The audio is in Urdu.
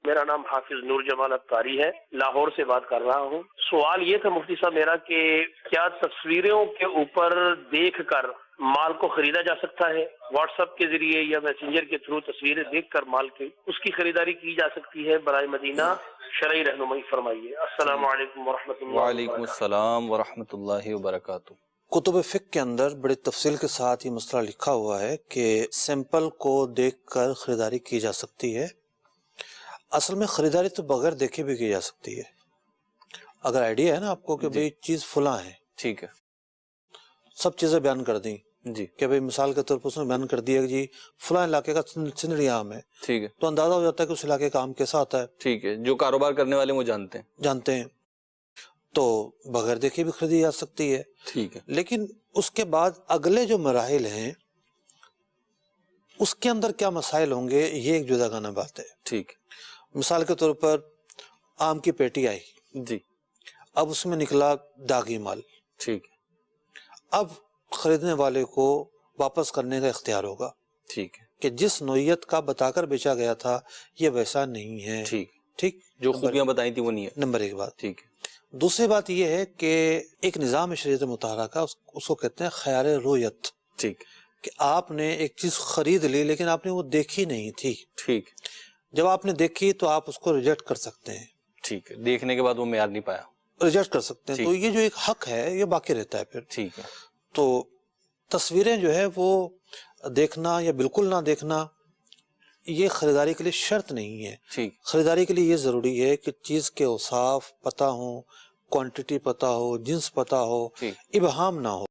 میرا نام حافظ نور جمال ابکاری ہے، لاہور سے بات کر رہا ہوں۔ سوال یہ تھا مفتی صاحب میرا کہ کیا تصویروں کے اوپر دیکھ کر مال کو خریدا جا سکتا ہے؟ واٹس ایپ کے ذریعے یا میسنجر کے تھرو تصویریں دیکھ کر مال کی اس کی خریداری کی جا سکتی ہے؟ برائے مدینہ شرعی رہنمائی فرمائیے۔ السلام علیکم ورحمۃ اللہ وعلیکم وبرکاتہ۔ السلام ورحمۃ اللہ وبرکاتہ۔ کتب فقہ کے اندر بڑی تفصیل کے ساتھ یہ مسئلہ لکھا ہوا ہے کہ سیمپل کو دیکھ کر خریداری کی جا سکتی ہے۔ اصل میں خریداری تو بغیر دیکھے بھی کی جا سکتی ہے۔ اگر آئیڈیا ہے نا آپ کو کہ بھئی چیز فلاں ہے، ٹھیک ہے، سب چیزیں بیان کر دیں جی کہ بھئی مثال کے طور پر اس نے بیان کر دیا کہ جی فلاں علاقے کا سنڑی آم ہے، ٹھیک ہے، تو اندازہ ہو جاتا ہے کہ اس علاقے کا آم کیسا آتا ہے، ٹھیک ہے، جو کاروبار کرنے والے وہ جانتے ہیں، جانتے ہیں، تو بغیر دیکھے بھی خریدی جا سکتی ہے۔ ٹھیک ہے، لیکن اس کے بعد اگلے جو مراحل ہیں اس کے اندر کیا مسائل ہوں گے، یہ ایک جداگانہ بات ہے۔ ٹھیک مثال کے طور پر آم کی پیٹی آئی، جی اب اس میں نکلا داغی مال، ٹھیک ہے، اب خریدنے والے کو واپس کرنے کا اختیار ہوگا ٹھیک ہے، کہ جس نوعیت کا بتا کر بیچا گیا تھا یہ ویسا نہیں ہے۔ ٹھیک، ٹھیک، جو خوبیاں بتائی تھی وہ نہیں ہے، نمبر ایک بات۔ ٹھیک ہے، دوسری بات یہ ہے کہ ایک نظام شریعت مطہرہ کا اس کو کہتے ہیں خیار رویت، ٹھیک، کہ آپ نے ایک چیز خرید لی لیکن آپ نے وہ دیکھی نہیں تھی، ٹھیک، جب آپ نے دیکھی تو آپ اس کو ریجیکٹ کر سکتے ہیں، ٹھیک ہے، دیکھنے کے بعد وہ معیار نہیں پایا، ریجیکٹ کر سکتے ہیں، ٹھیک، تو یہ جو ایک حق ہے یہ باقی رہتا ہے پھر۔ ٹھیک ہے، تو تصویریں جو ہے وہ دیکھنا یا بالکل نہ دیکھنا یہ خریداری کے لیے شرط نہیں ہے۔ ٹھیک، خریداری کے لیے یہ ضروری ہے کہ چیز کے اوصاف پتہ ہوں، کوانٹٹی پتہ ہو، جنس پتہ ہو، ٹھیک۔ ابہام نہ ہو۔